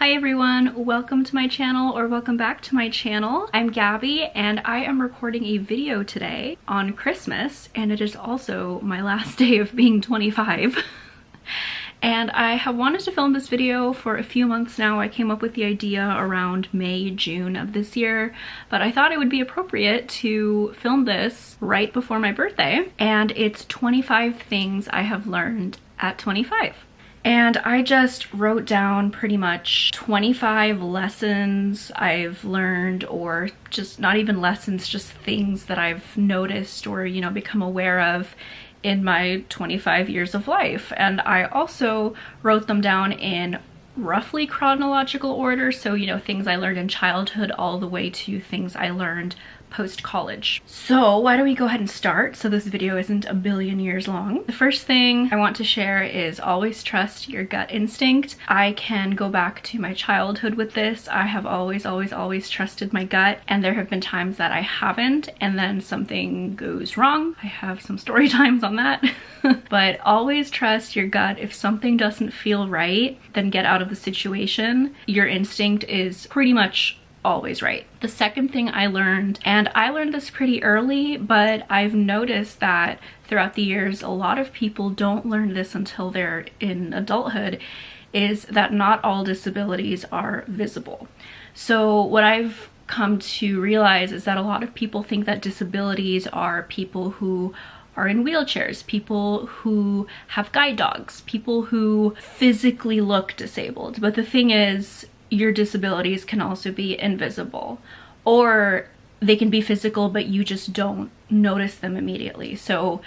Hi everyone, welcome to my channel, or welcome back to my channel. I'm Gabby and I am recording a video today on Christmas, and it is also my last day of being 25. And I have wanted to film this video for a few months now. I came up with the idea around May, June of this year, but I thought it would be appropriate to film this right before my birthday. And it's 25 things I have learned at 25. And I just wrote down pretty much 25 lessons I've learned, or just not even lessons, just things that I've noticed or, become aware of in my 25 years of life. And I also wrote them down in roughly chronological order. So, things I learned in childhood all the way to things I learned post-college. So why don't we go ahead and start so this video isn't a billion years long. The first thing I want to share is always trust your gut instinct. I can go back to my childhood with this. I have always trusted my gut, and there have been times that I haven't, and then something goes wrong. I have some story times on that. But always trust your gut. If something doesn't feel right, then get out of the situation. Your instinct is pretty much always right. The second thing I learned, and I learned this pretty early, but I've noticed that throughout the years, a lot of people don't learn this until they're in adulthood, is that not all disabilities are visible. So what I've come to realize is that a lot of people think that disabilities are people who are in wheelchairs, people who have guide dogs, people who physically look disabled. But the thing is, your disabilities can also be invisible, or they can be physical, but you just don't notice them immediately. So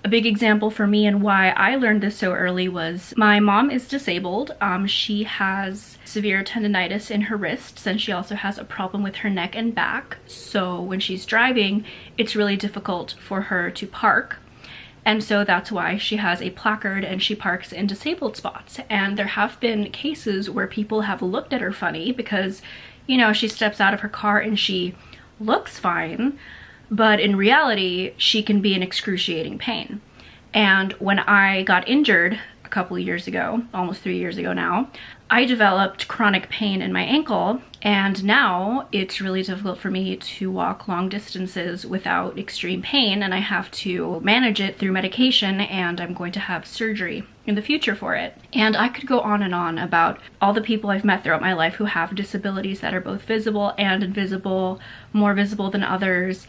a big example for me and why I learned this so early was my mom is disabled. She has severe tendonitis in her wrists, and she also has a problem with her neck and back. So when she's driving, it's really difficult for her to park. And so that's why she has a placard and she parks in disabled spots. And there have been cases where people have looked at her funny because, she steps out of her car and she looks fine, but in reality, she can be in excruciating pain. And when I got injured a couple of years ago, almost 3 years ago now, I developed chronic pain in my ankle, and now it's really difficult for me to walk long distances without extreme pain, and I have to manage it through medication, and I'm going to have surgery in the future for it. And I could go on and on about all the people I've met throughout my life who have disabilities that are both visible and invisible, more visible than others.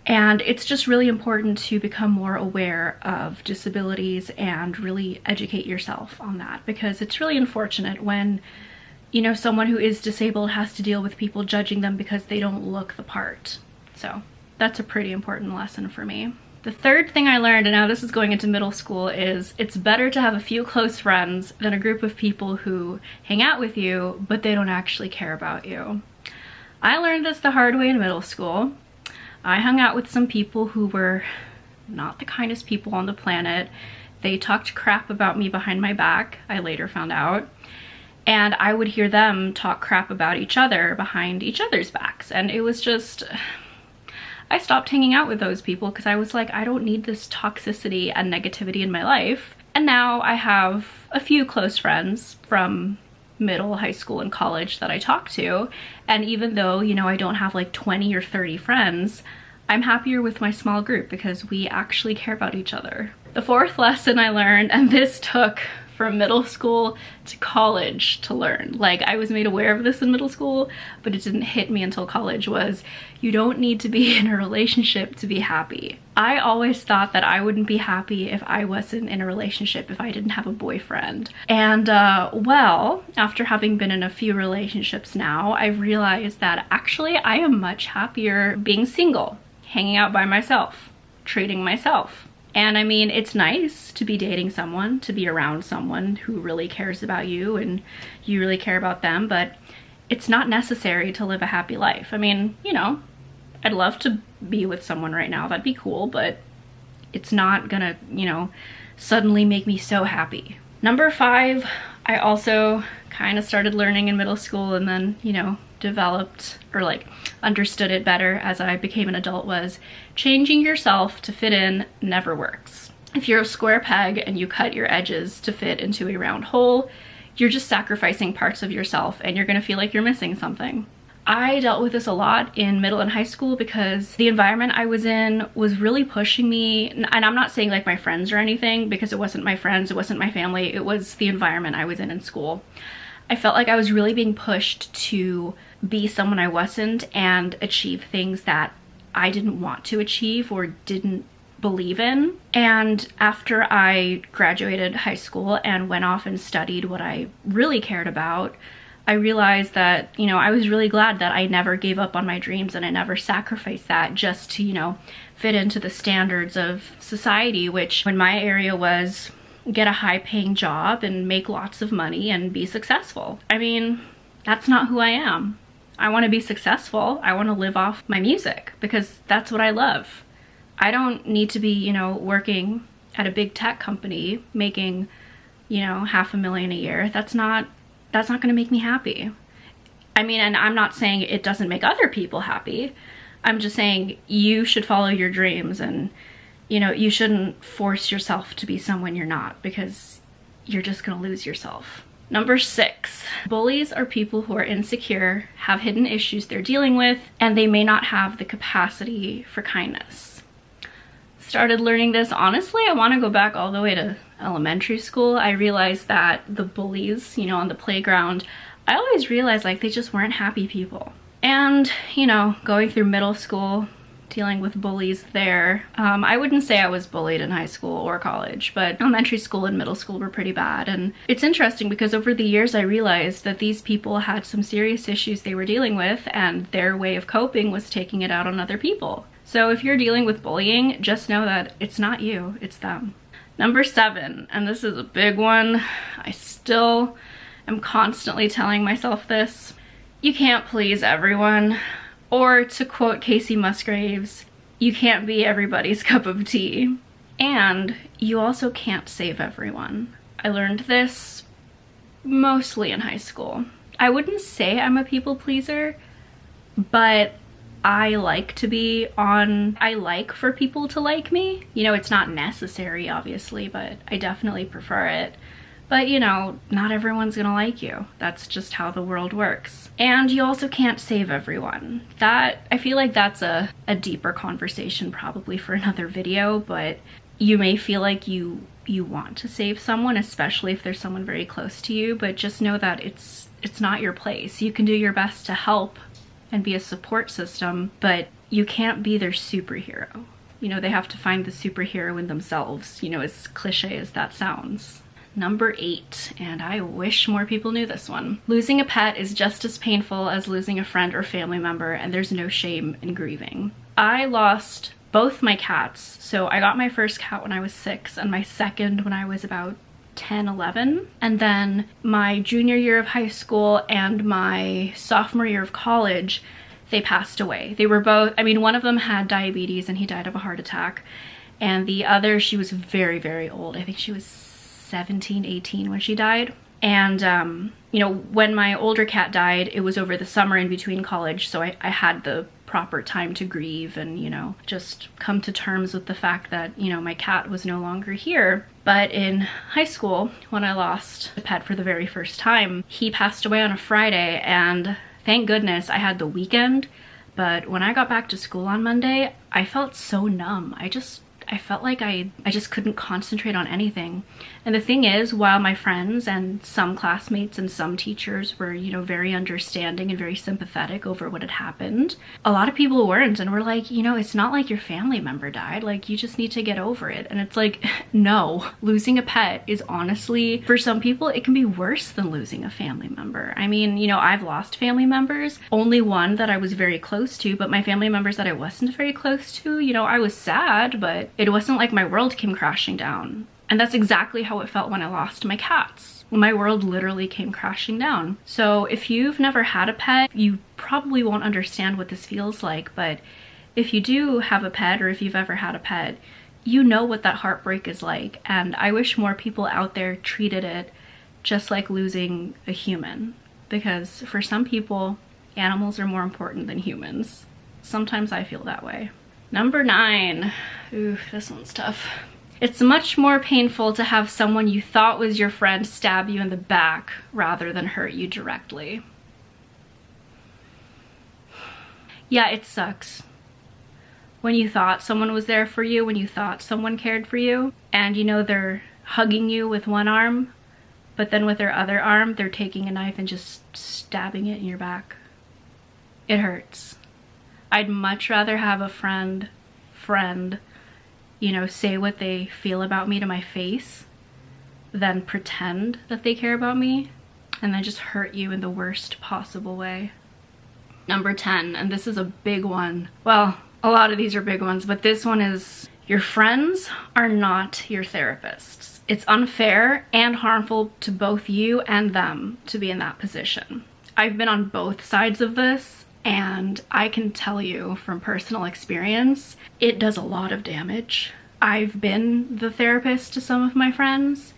And it's just really important to become more aware of disabilities and really educate yourself on that, because it's really unfortunate when, someone who is disabled has to deal with people judging them because they don't look the part. So that's a pretty important lesson for me. The third thing I learned, and now this is going into middle school, is it's better to have a few close friends than a group of people who hang out with you, but they don't actually care about you. I learned this the hard way in middle school. I hung out with some people who were not the kindest people on the planet. They talked crap about me behind my back, I later found out. And I would hear them talk crap about each other behind each other's backs. And it was just, I stopped hanging out with those people because I was like, I don't need this toxicity and negativity in my life. And now I have a few close friends from middle, high school, and college that I talk to. And even though, I don't have like 20 or 30 friends, I'm happier with my small group because we actually care about each other. The fourth lesson I learned, and this took from middle school to college to learn. Like, I was made aware of this in middle school, but it didn't hit me until college, was you don't need to be in a relationship to be happy. I always thought that I wouldn't be happy if I wasn't in a relationship, if I didn't have a boyfriend. And well, after having been in a few relationships now, I've realized that actually I am much happier being single, hanging out by myself, treating myself. And I mean, it's nice to be dating someone, to be around someone who really cares about you and you really care about them, but it's not necessary to live a happy life. I mean, I'd love to be with someone right now, that'd be cool, but it's not gonna, suddenly make me so happy. Number 5, I also kind of started learning in middle school and then, developed or like understood it better as I became an adult, was changing yourself to fit in never works. If you're a square peg and you cut your edges to fit into a round hole, you're just sacrificing parts of yourself and you're gonna feel like you're missing something. I dealt with this a lot in middle and high school because the environment I was in was really pushing me, and I'm not saying like my friends or anything, because it wasn't my friends, it wasn't my family, it was the environment I was in school. I felt like I was really being pushed to be someone I wasn't and achieve things that I didn't want to achieve or didn't believe in. And after I graduated high school and went off and studied what I really cared about, I realized that, you know, I was really glad that I never gave up on my dreams and I never sacrificed that just to, you know, fit into the standards of society, which in my area was get a high-paying job and make lots of money and be successful. I mean, that's not who I am. I want to be successful. I want to live off my music because that's what I love. I don't need to be, you know, working at a big tech company making, you know, $500,000 a year. That's not going to make me happy. I mean, and I'm not saying it doesn't make other people happy. I'm just saying you should follow your dreams, and, you know, you shouldn't force yourself to be someone you're not, because you're just going to lose yourself. Number 6, bullies are people who are insecure, have hidden issues they're dealing with, and they may not have the capacity for kindness. Started learning this, honestly, I want to go back all the way to elementary school. I realized that the bullies, you know, on the playground, I always realized like they just weren't happy people. And, you know, going through middle school, dealing with bullies there, I wouldn't say I was bullied in high school or college, but elementary school and middle school were pretty bad. And it's interesting because over the years I realized that these people had some serious issues they were dealing with, and their way of coping was taking it out on other people. So if you're dealing with bullying, just know that it's not you, it's them. Number 7, and this is a big one. I still am constantly telling myself this. You can't please everyone. Or to quote Casey Musgraves, you can't be everybody's cup of tea. And you also can't save everyone. I learned this mostly in high school. I wouldn't say I'm a people pleaser, but I like for people to like me. You know, it's not necessary, obviously, but I definitely prefer it. But, you know, not everyone's gonna like you. That's just how the world works. And you also can't save everyone. I feel like that's a deeper conversation probably for another video, but you may feel like you want to save someone, especially if there's someone very close to you, but just know that it's not your place. You can do your best to help and be a support system, but you can't be their superhero. You know, they have to find the superhero in themselves, you know, as cliche as that sounds. Number 8, and I wish more people knew this one. Losing a pet is just as painful as losing a friend or family member, and there's no shame in grieving. I lost both my cats. So I got my first cat when I was 6 and my second when I was about 10, 11. And then my junior year of high school and my sophomore year of college, they passed away. They were both, I mean, one of them had diabetes and he died of a heart attack. And the other, she was very, very old. I think she was 17, 18 when she died. And, you know, when my older cat died, it was over the summer in between college. So I had the proper time to grieve and, you know, just come to terms with the fact that, you know, my cat was no longer here. But in high school, when I lost a pet for the very first time, he passed away on a Friday, and thank goodness I had the weekend. But when I got back to school on Monday, I felt so numb. I felt like I just couldn't concentrate on anything. And the thing is, while my friends and some classmates and some teachers were, you know, very understanding and very sympathetic over what had happened, a lot of people weren't, and were like, you know, it's not like your family member died, like you just need to get over it. And it's like, no, losing a pet is honestly, for some people, it can be worse than losing a family member. I mean, you know, I've lost family members, only one that I was very close to, but my family members that I wasn't very close to, you know, I was sad, but it wasn't like my world came crashing down. And that's exactly how it felt when I lost my cats. My world literally came crashing down. So if you've never had a pet, you probably won't understand what this feels like. But if you do have a pet, or if you've ever had a pet, you know what that heartbreak is like. And I wish more people out there treated it just like losing a human. Because for some people, animals are more important than humans. Sometimes I feel that way. Number 9. Ooh, this one's tough. It's much more painful to have someone you thought was your friend stab you in the back rather than hurt you directly. Yeah, it sucks. When you thought someone was there for you, when you thought someone cared for you, and you know they're hugging you with one arm, but then with their other arm, they're taking a knife and just stabbing it in your back. It hurts. I'd much rather have a friend, you know, say what they feel about me to my face than pretend that they care about me and then just hurt you in the worst possible way. Number 10, and this is a big one. Well, a lot of these are big ones, but this one is, your friends are not your therapists. It's unfair and harmful to both you and them to be in that position. I've been on both sides of this, and I can tell you from personal experience, it does a lot of damage. I've been the therapist to some of my friends,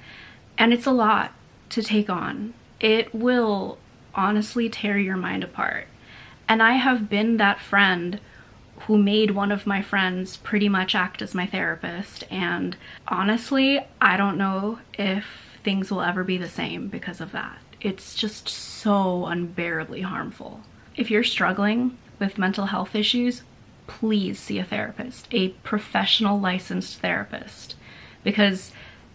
and it's a lot to take on. It will honestly tear your mind apart. And I have been that friend who made one of my friends pretty much act as my therapist, and honestly, I don't know if things will ever be the same because of that. It's just so unbearably harmful. If you're struggling with mental health issues, please see a therapist, a professional licensed therapist, because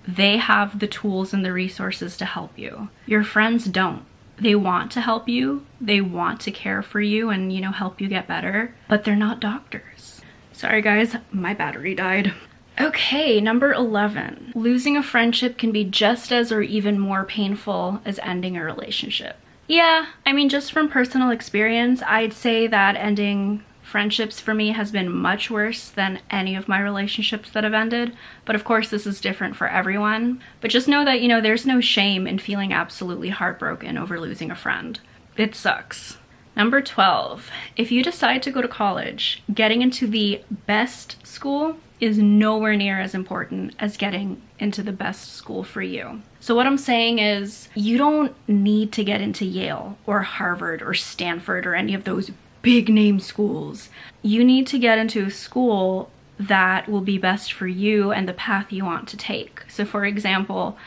they have the tools and the resources to help you. Your friends don't. They want to help you, they want to care for you and, you know, help you get better, but they're not doctors. Sorry guys, my battery died. Okay, number 11. Losing a friendship can be just as or even more painful as ending a relationship. Yeah, I mean, just from personal experience, I'd say that ending friendships for me has been much worse than any of my relationships that have ended. But of course, this is different for everyone. But just know that, you know, there's no shame in feeling absolutely heartbroken over losing a friend. It sucks. Number 12, if you decide to go to college, getting into the best school is nowhere near as important as getting into the best school for you. So what I'm saying is, you don't need to get into Yale or Harvard or Stanford or any of those big name schools. You need to get into a school that will be best for you and the path you want to take. So for example,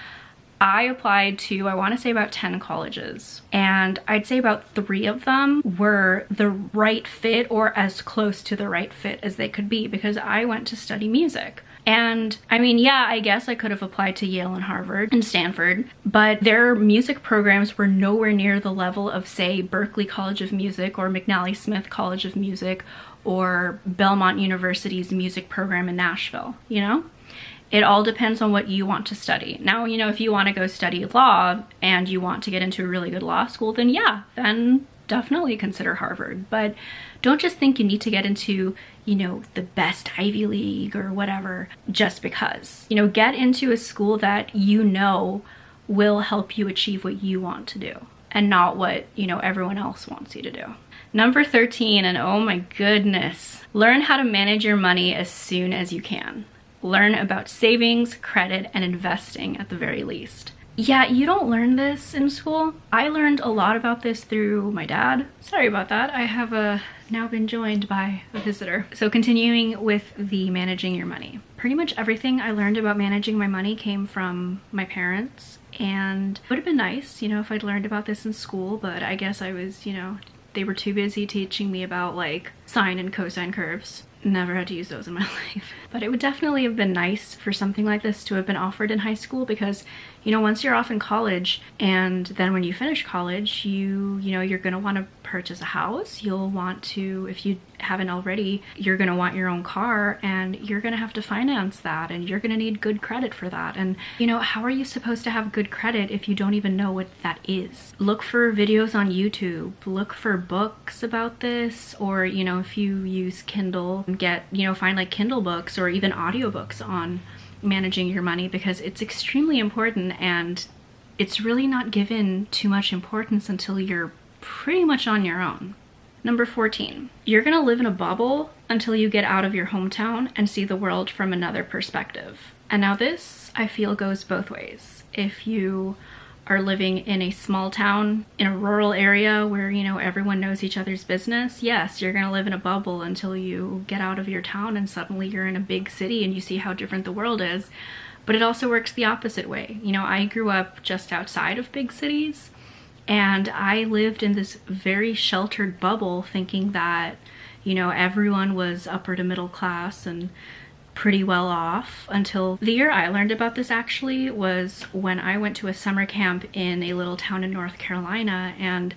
I applied to, I want to say about 10 colleges, and I'd say about 3 of them were the right fit or as close to the right fit as they could be, because I went to study music. And I mean, yeah, I guess I could have applied to Yale and Harvard and Stanford, but their music programs were nowhere near the level of, say, Berklee College of Music or McNally Smith College of Music or Belmont University's music program in Nashville, you know? It all depends on what you want to study. Now, you know, if you want to go study law and you want to get into a really good law school, then yeah, then definitely consider Harvard. But don't just think you need to get into, you know, the best Ivy League or whatever just because. You know, get into a school that you know will help you achieve what you want to do and not what, you know, everyone else wants you to do. Number 13, and oh my goodness, learn how to manage your money as soon as you can. Learn about savings, credit, and investing at the very least. Yeah, you don't learn this in school. I learned a lot about this through my dad. Sorry about that. I have now been joined by a visitor. So continuing with the managing your money. Pretty much everything I learned about managing my money came from my parents, and it would have been nice, you know, if I'd learned about this in school, but I guess I was, you know, they were too busy teaching me about like sine and cosine curves. Never had to use those in my life. But it would definitely have been nice for something like this to have been offered in high school, because, you know, once you're off in college and then when you finish college, you know, you're gonna want to purchase a house. You'll want to, if you haven't already, you're gonna want your own car, and you're gonna have to finance that, and you're gonna need good credit for that. And, you know, how are you supposed to have good credit if you don't even know what that is? Look for videos on YouTube, look for books about this, or, you know, if you use Kindle, get, you know, find like Kindle books or even audiobooks on managing your money, because it's extremely important and it's really not given too much importance until you're pretty much on your own. Number 14, you're gonna live in a bubble until you get out of your hometown and see the world from another perspective. And now this, I feel, goes both ways. If you are living in a small town, in a rural area where, you know, everyone knows each other's business, yes, you're gonna live in a bubble until you get out of your town and suddenly you're in a big city and you see how different the world is. But it also works the opposite way. You know, I grew up just outside of big cities, and I lived in this very sheltered bubble thinking that, you know, everyone was upper to middle class and pretty well off, until the year I learned about this actually was when I went to a summer camp in a little town in North Carolina, and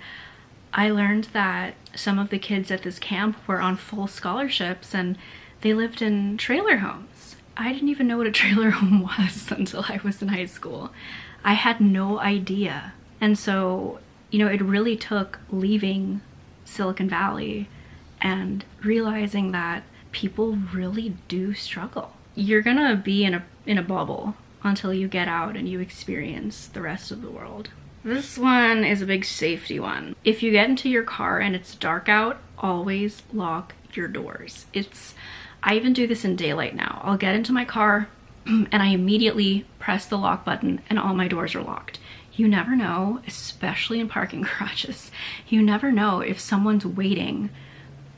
I learned that some of the kids at this camp were on full scholarships and they lived in trailer homes. I didn't even know what a trailer home was until I was in high school. I had no idea. And so, you know, it really took leaving Silicon Valley and realizing that people really do struggle. You're gonna be in a bubble until you get out and you experience the rest of the world. This one is a big safety one. If you get into your car and it's dark out, always lock your doors. I even do this in daylight now. I'll get into my car and I immediately press the lock button and all my doors are locked. You never know, especially in parking garages, you never know if someone's waiting,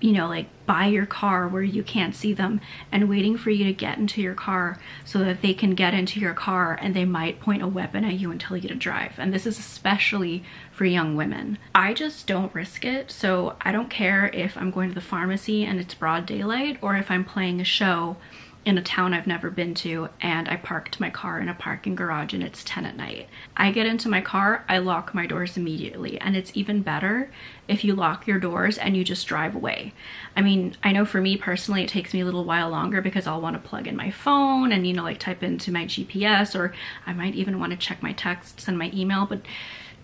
you know, like by your car where you can't see them and waiting for you to get into your car so that they can get into your car, and they might point a weapon at you and tell you to drive. And this is especially for young women. I just don't risk it. So I don't care if I'm going to the pharmacy and it's broad daylight, or if I'm playing a show in a town I've never been to and I parked my car in a parking garage and it's 10 at night. I get into my car, I lock my doors immediately, and it's even better if you lock your doors and you just drive away. I mean, I know for me personally it takes me a little while longer because I'll want to plug in my phone and, you know, like type into my GPS, or I might even want to check my texts and my email, but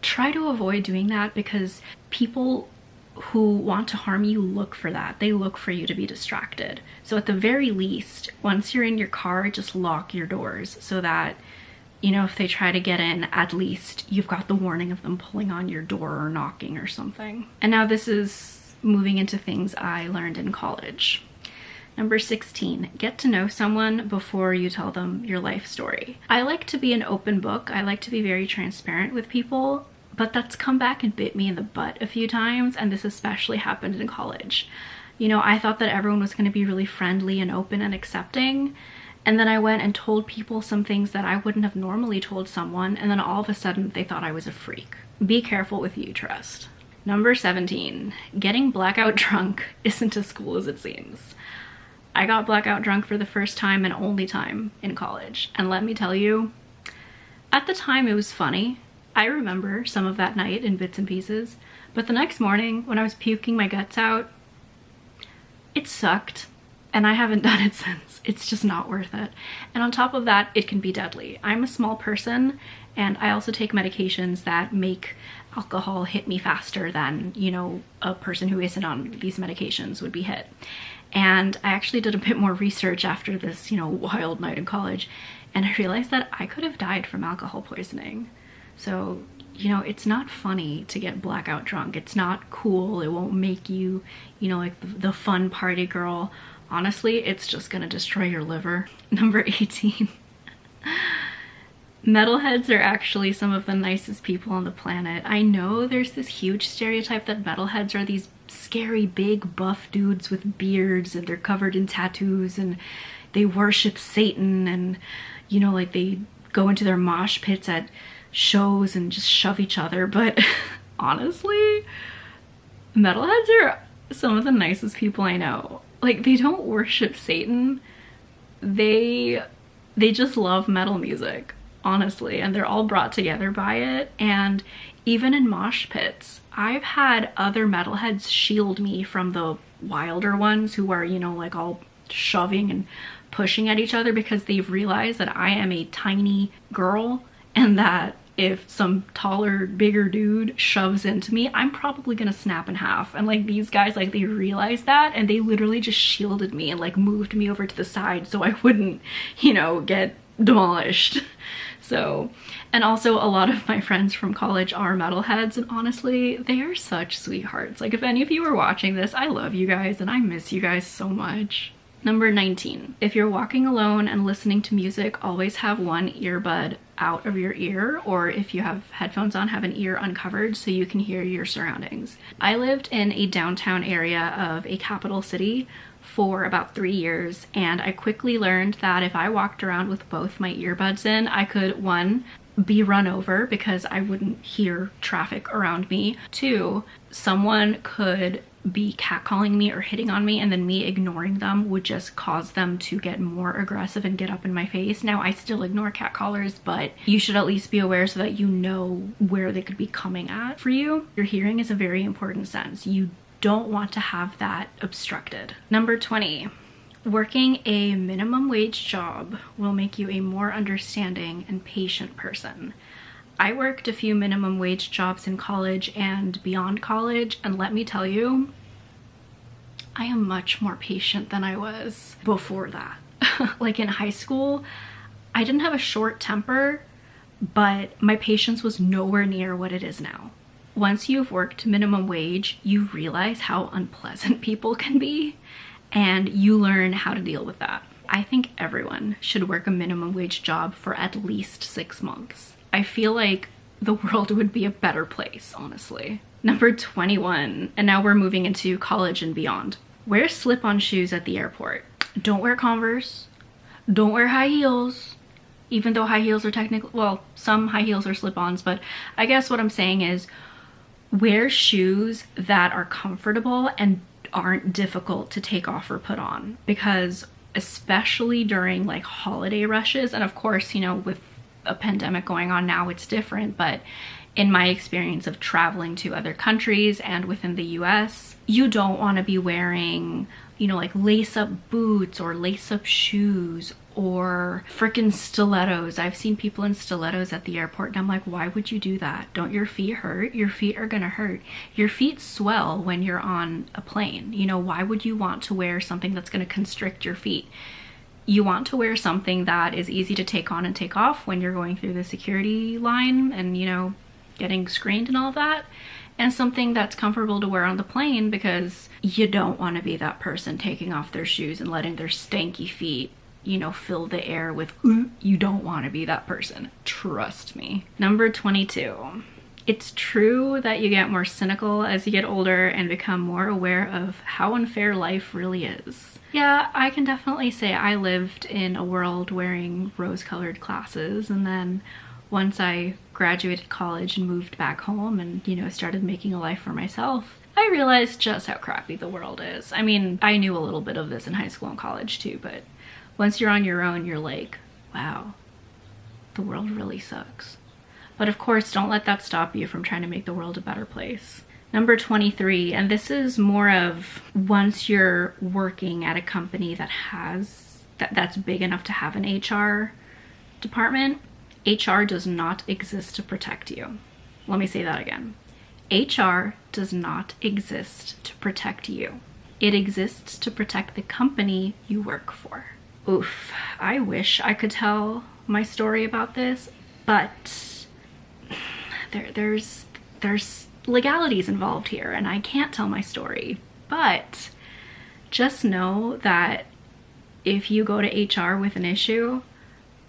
try to avoid doing that because people who want to harm you look for that. They look for you to be distracted. So at the very least, once you're in your car, just lock your doors so that, you know, if they try to get in, at least you've got the warning of them pulling on your door or knocking or something. And now this is moving into things I learned in college. Number 16, get to know someone before you tell them your life story. I like to be an open book. I like to be very transparent with people, but that's come back and bit me in the butt a few times, and this especially happened in college. You know, I thought that everyone was going to be really friendly and open and accepting, and then I went and told people some things that I wouldn't have normally told someone, and then all of a sudden they thought I was a freak. Be careful with who you trust. Number 17, getting blackout drunk isn't as cool as it seems. I got blackout drunk for the first time and only time in college, and let me tell you, at the time it was funny. I remember some of that night in bits and pieces, but the next morning when I was puking my guts out, it sucked, and I haven't done it since. It's just not worth it. And on top of that, it can be deadly. I'm a small person, and I also take medications that make alcohol hit me faster than, you know, a person who isn't on these medications would be hit. And I actually did a bit more research after this, you know, wild night in college, and I realized that I could have died from alcohol poisoning. So, you know, it's not funny to get blackout drunk. It's not cool. It won't make you, you know, like the fun party girl. Honestly, it's just gonna destroy your liver. Number 18. Metalheads are actually some of the nicest people on the planet. I know there's this huge stereotype that metalheads are these scary, big, buff dudes with beards and they're covered in tattoos and they worship Satan and, you know, like they go into their mosh pits at shows and just shove each other, but honestly, metalheads are some of the nicest people I know. Like, they don't worship Satan, they just love metal music, honestly, and they're all brought together by it. And even in mosh pits, I've had other metalheads shield me from the wilder ones who are, you know, like all shoving and pushing at each other because they've realized that I am a tiny girl and that if some taller, bigger dude shoves into me, I'm probably gonna snap in half. And like these guys, like they realized that and they literally just shielded me and like moved me over to the side so I wouldn't, you know, get demolished. So, and also a lot of my friends from college are metalheads, and honestly, they are such sweethearts. Like if any of you are watching this, I love you guys and I miss you guys so much. Number 19, if you're walking alone and listening to music, always have one earbud out of your ear, or if you have headphones on, have an ear uncovered so you can hear your surroundings. I lived in a downtown area of a capital city for about 3 years, and I quickly learned that if I walked around with both my earbuds in, I could, one, be run over because I wouldn't hear traffic around me. Two, someone could be catcalling me or hitting on me, and then me ignoring them would just cause them to get more aggressive and get up in my face. Now, I still ignore catcallers, but you should at least be aware so that you know where they could be coming at for you. Your hearing is a very important sense. You don't want to have that obstructed. Number 20, working a minimum wage job will make you a more understanding and patient person. I worked a few minimum wage jobs in college and beyond college, and let me tell you, I am much more patient than I was before that. Like in high school, I didn't have a short temper, but my patience was nowhere near what it is now. Once you've worked minimum wage, you realize how unpleasant people can be, and you learn how to deal with that. I think everyone should work a minimum wage job for at least 6 months. I feel like the world would be a better place, honestly. Number 21, and now we're moving into college and beyond. Wear slip-on shoes at the airport. Don't wear Converse. Don't wear high heels. Even though high heels are technically, well, some high heels are slip-ons, but I guess what I'm saying is wear shoes that are comfortable and aren't difficult to take off or put on, because especially during like holiday rushes, and of course, you know, with a pandemic going on now, it's different, but in my experience of traveling to other countries and within the US, you don't want to be wearing, you know, like lace-up boots or lace-up shoes or freaking stilettos. I've seen people in stilettos at the airport, and I'm like, why would you do that? Don't your feet hurt? Your feet are gonna hurt. Your feet swell when you're on a plane. You know, why would you want to wear something that's gonna constrict your feet? You want to wear something that is easy to take on and take off when you're going through the security line and, you know, getting screened and all of that, and something that's comfortable to wear on the plane, because you don't want to be that person taking off their shoes and letting their stanky feet, you know, fill the air with, you don't want to be that person. Trust me. Number 22. It's true that you get more cynical as you get older and become more aware of how unfair life really is. Yeah, I can definitely say I lived in a world wearing rose-colored glasses, and then once I graduated college and moved back home and, you know, started making a life for myself, I realized just how crappy the world is. I mean, I knew a little bit of this in high school and college too, but once you're on your own, you're like, wow, the world really sucks. But of course, don't let that stop you from trying to make the world a better place. Number 23, and this is more of once you're working at a company that has, that's big enough to have an HR department, HR does not exist to protect you. Let me say that again. HR does not exist to protect you. It exists to protect the company you work for. Oof, I wish I could tell my story about this, but there's legalities involved here, and I can't tell my story. But just know that if you go to HR with an issue,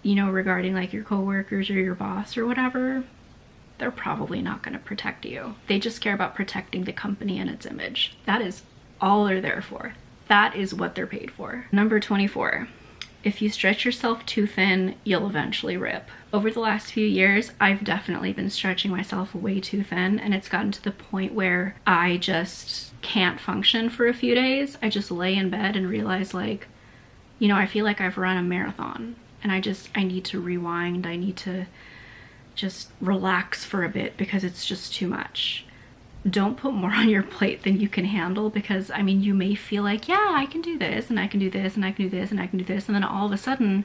you know, regarding like your coworkers or your boss or whatever, they're probably not going to protect you. They just care about protecting the company and its image. That is all they're there for. That is what they're paid for. Number 24. If you stretch yourself too thin, you'll eventually rip. Over the last few years, I've definitely been stretching myself way too thin, and it's gotten to the point where I just can't function for a few days. I just lay in bed and realize, like, you know, I feel like I've run a marathon, and I need to rewind. I need to just relax for a bit because it's just too much. Don't put more on your plate than you can handle, because I mean, you may feel like, yeah, I can do this and I can do this and I can do this and I can do this, and then all of a sudden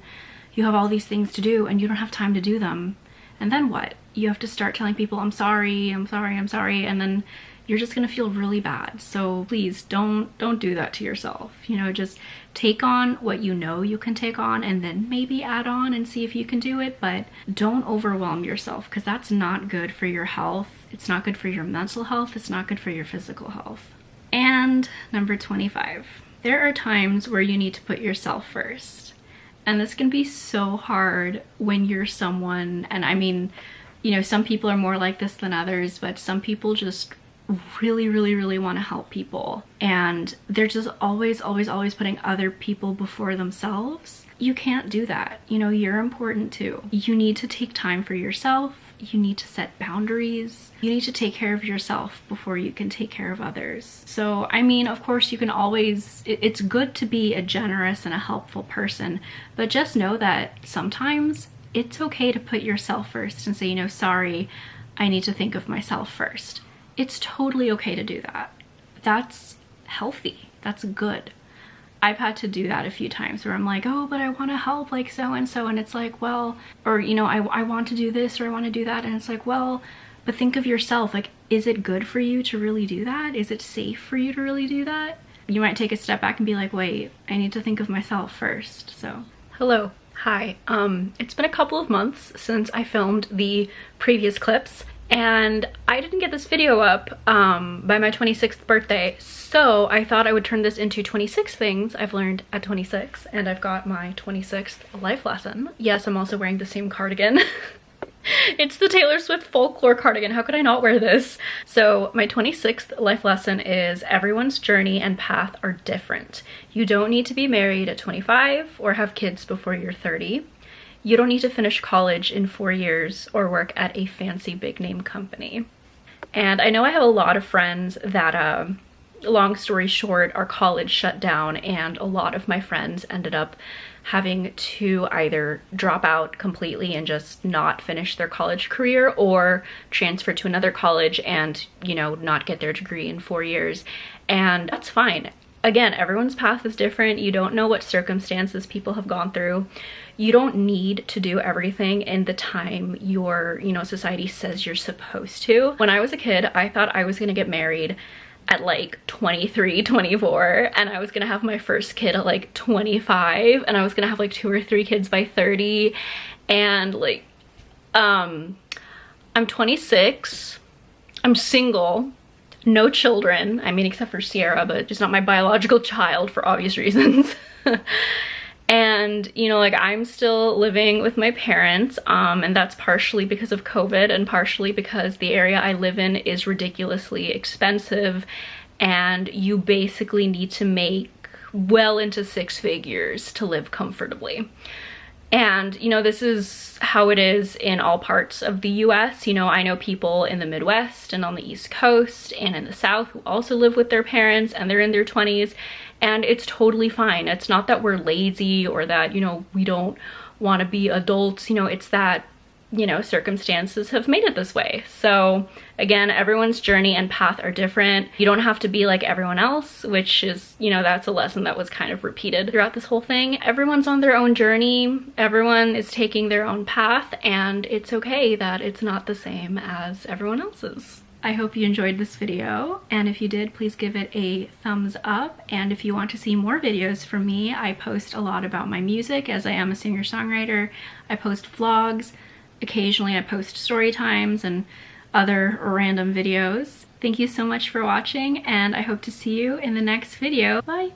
you have all these things to do and you don't have time to do them. And then what? You have to start telling people, I'm sorry, I'm sorry, I'm sorry, and then you're just gonna feel really bad. So please don't do that to yourself. You know, just take on what you know you can take on, and then maybe add on and see if you can do it, but don't overwhelm yourself, because that's not good for your health. It's not good for your mental health. It's not good for your physical health. And number 25, there are times where you need to put yourself first. And this can be so hard when you're someone, and I mean, you know, some people are more like this than others, but some people just really want to help people. And they're just always putting other people before themselves. You can't do that. You know, you're important too. You need to take time for yourself. You need to set boundaries. You need to take care of yourself before you can take care of others. So, I mean, of course, you can always, it's good to be a generous and a helpful person, but just know that sometimes it's okay to put yourself first and say, you know, sorry, I need to think of myself first. It's totally okay to do that. That's healthy. That's good. I've had to do that a few times where I'm like, oh, but I want to help like so and so, and it's like, well, or you know, I want to do this or I want to do that, and it's like, well, but think of yourself, like, is it good for you to really do that? Is it safe for you to really do that? You might take a step back and be like, wait, I need to think of myself first. So hello, hi. It's been a couple of months since I filmed the previous clips, and I didn't get this video up by my 26th birthday, so I thought I would turn this into 26 things I've learned at 26, and I've got my 26th life lesson. Yes, I'm also wearing the same cardigan. It's the Taylor Swift folklore cardigan. How could I not wear this? So my 26th life lesson is everyone's journey and path are different. You don't need to be married at 25 or have kids before you're 30. You don't need to finish college in 4 years or work at a fancy big name company. And I know I have a lot of friends that, long story short, our college shut down, and a lot of my friends ended up having to either drop out completely and just not finish their college career, or transfer to another college and, you know, not get their degree in 4 years. And that's fine. Again, everyone's path is different. You don't know what circumstances people have gone through. You don't need to do everything in the time your, you know, society says you're supposed to. When I was a kid, I thought I was gonna get married at like 23, 24, and I was gonna have my first kid at like 25, and I was gonna have like 2 or 3 kids by 30, and like, I'm 26, I'm single, no children, I mean, except for Sierra, but she's not my biological child for obvious reasons. And, you know, like, I'm still living with my parents, and that's partially because of COVID and partially because the area I live in is ridiculously expensive, and you basically need to make well into 6 figures to live comfortably. And, you know, this is how it is in all parts of the US. You know, I know people in the Midwest and on the East Coast and in the South who also live with their parents, and they're in their 20s, and it's totally fine. It's not that we're lazy or that, you know, we don't want to be adults. You know, it's that, you know, circumstances have made it this way. So again, everyone's journey and path are different. You don't have to be like everyone else, which is, you know, that's a lesson that was kind of repeated throughout this whole thing. Everyone's on their own journey. Everyone is taking their own path, and it's okay that it's not the same as everyone else's. I hope you enjoyed this video, and if you did, please give it a thumbs up. And if you want to see more videos from me, I post a lot about my music, as I am a singer-songwriter. I post vlogs. Occasionally I post story times and other random videos. Thank you so much for watching, and I hope to see you in the next video. Bye!